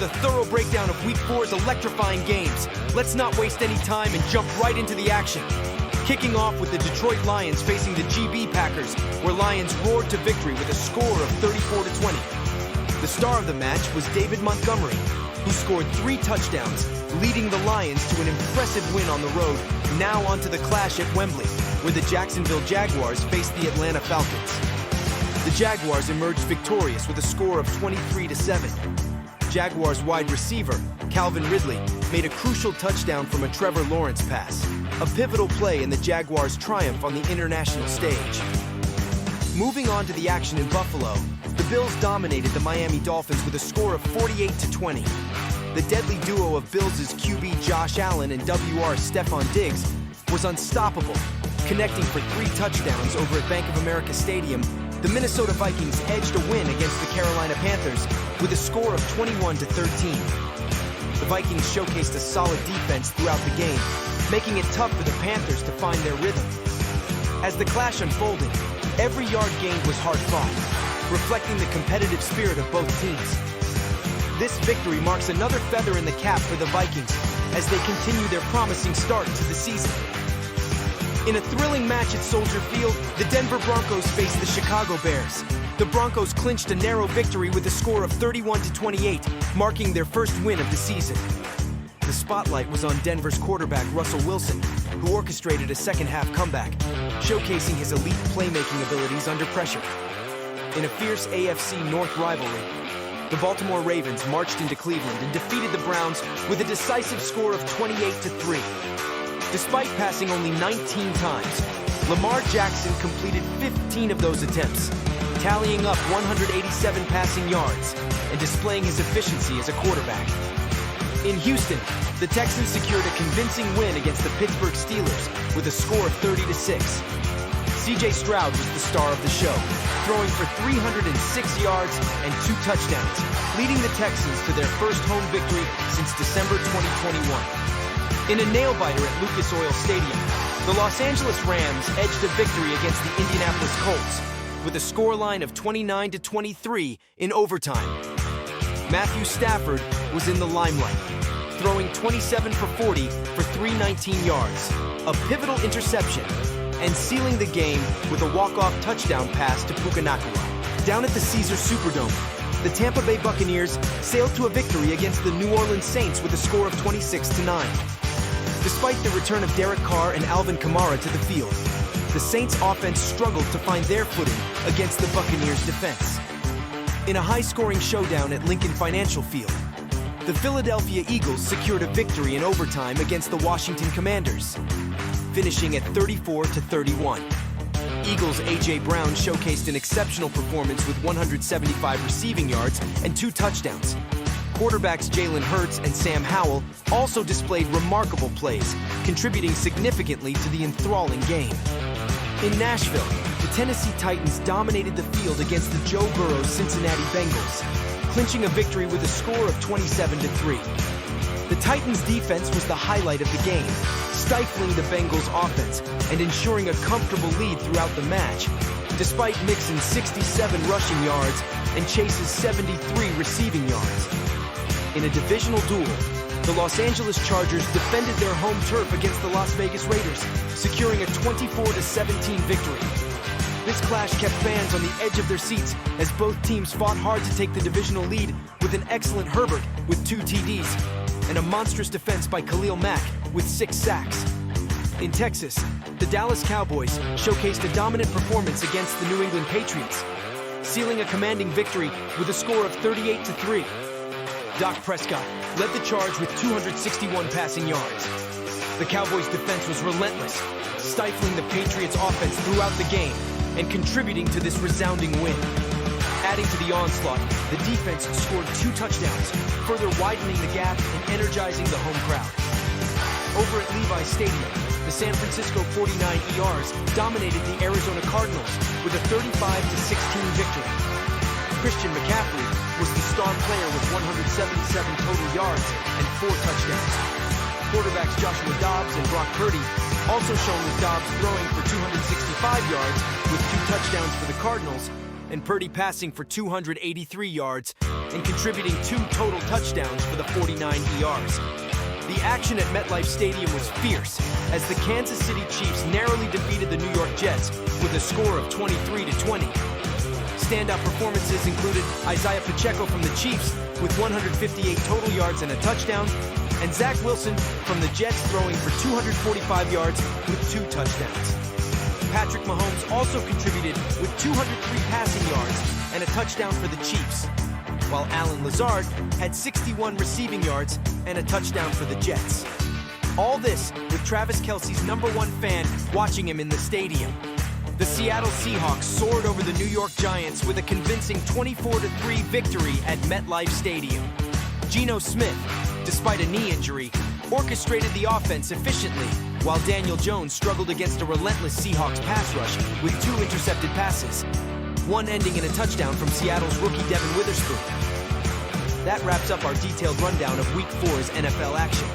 a thorough breakdown of Week 4's electrifying games. Let's not waste any time and jump right into the action. Kicking off with the Detroit Lions facing the GB Packers, where Lions roared to victory with a score of 34-20. The star of the match was David Montgomery, who scored 3 touchdowns, leading the Lions to an impressive win on the road. Now onto the clash at Wembley, where the Jacksonville Jaguars faced the Atlanta Falcons. The Jaguars emerged victorious with a score of 23-7. Jaguars wide receiver, Calvin Ridley, made a crucial touchdown from a Trevor Lawrence pass, a pivotal play in the Jaguars' triumph on the international stage. Moving on to the action in Buffalo, the Bills dominated the Miami Dolphins with a score of 48-20. The deadly duo of Bills' QB Josh Allen and WR Stephon Diggs was unstoppable, connecting for 3 touchdowns over at Bank of America Stadium. The Minnesota Vikings edged a win against the Carolina Panthers with a score of 21-13. The Vikings showcased a solid defense throughout the game, making it tough for the Panthers to find their rhythm. As the clash unfolded, every yard gained was hard-fought, reflecting the competitive spirit of both teams. This victory marks another feather in the cap for the Vikings as they continue their promising start to the season. In a thrilling match at Soldier Field, the Denver Broncos faced the Chicago Bears. The Broncos clinched a narrow victory with a score of 31-28, marking their first win of the season. The spotlight was on Denver's quarterback Russell Wilson, who orchestrated a second-half comeback, showcasing his elite playmaking abilities under pressure. In a fierce AFC North rivalry, the Baltimore Ravens marched into Cleveland and defeated the Browns with a decisive score of 28-3. Despite passing only 19 times, Lamar Jackson completed 15 of those attempts, tallying up 187 passing yards and displaying his efficiency as a quarterback. In Houston, the Texans secured a convincing win against the Pittsburgh Steelers with a score of 30-6. CJ Stroud was the star of the show, throwing for 306 yards and 2 touchdowns, leading the Texans to their first home victory since December 2021. In a nail-biter at Lucas Oil Stadium, the Los Angeles Rams edged a victory against the Indianapolis Colts with a scoreline of 29-23 in overtime. Matthew Stafford was in the limelight, throwing 27 for 40 for 319 yards, a pivotal interception, and sealing the game with a walk-off touchdown pass to Puka Nacua. Down at the Caesars Superdome, the Tampa Bay Buccaneers sailed to a victory against the New Orleans Saints with a score of 26-9. Despite the return of Derek Carr and Alvin Kamara to the field, the Saints offense struggled to find their footing against the Buccaneers' defense. In a high-scoring showdown at Lincoln Financial Field, the Philadelphia Eagles secured a victory in overtime against the Washington Commanders, finishing at 34-31. Eagles' A.J. Brown showcased an exceptional performance with 175 receiving yards and 2 touchdowns. Quarterbacks Jalen Hurts and Sam Howell also displayed remarkable plays, contributing significantly to the enthralling game. In Nashville, the Tennessee Titans dominated the field against the Joe Burrow's Cincinnati Bengals, clinching a victory with a score of 27-3. The Titans' defense was the highlight of the game, stifling the Bengals' offense and ensuring a comfortable lead throughout the match, despite Mixon's 67 rushing yards and Chase's 73 receiving yards. In a divisional duel, the Los Angeles Chargers defended their home turf against the Las Vegas Raiders, securing a 24-17 victory. This clash kept fans on the edge of their seats as both teams fought hard to take the divisional lead with an excellent Herbert with 2 TDs and a monstrous defense by Khalil Mack with 6 sacks. In Texas, the Dallas Cowboys showcased a dominant performance against the New England Patriots, sealing a commanding victory with a score of 38-3. Dak Prescott led the charge with 261 passing yards. The Cowboys' defense was relentless, stifling the Patriots' offense throughout the game and contributing to this resounding win. Adding to the onslaught, the defense scored 2 touchdowns, further widening the gap and energizing the home crowd. Over at Levi's Stadium, the San Francisco 49ers dominated the Arizona Cardinals with a 35-16 victory. Christian McCaffrey was the star player with 177 total yards and 4 touchdowns. Quarterbacks Joshua Dobbs and Brock Purdy also shown with Dobbs throwing for 265 yards with 2 touchdowns for the Cardinals and Purdy passing for 283 yards and contributing 2 total touchdowns for the 49 ERs. The action at MetLife Stadium was fierce, as the Kansas City Chiefs narrowly defeated the New York Jets with a score of 23-20. Standout performances included Isaiah Pacheco from the Chiefs with 158 total yards and a touchdown, and Zach Wilson from the Jets throwing for 245 yards with 2 touchdowns. Patrick Mahomes also contributed with 203 passing yards and a touchdown for the Chiefs, while Allen Lazard had 61 receiving yards and a touchdown for the Jets. All this with Travis Kelce's #1 fan watching him in the stadium. The Seattle Seahawks soared over the New York Giants with a convincing 24-3 victory at MetLife Stadium. Geno Smith, despite a knee injury, orchestrated the offense efficiently, while Daniel Jones struggled against a relentless Seahawks pass rush with 2 intercepted passes, one ending in a touchdown from Seattle's rookie Devin Witherspoon. That wraps up our detailed rundown of Week 4's NFL action.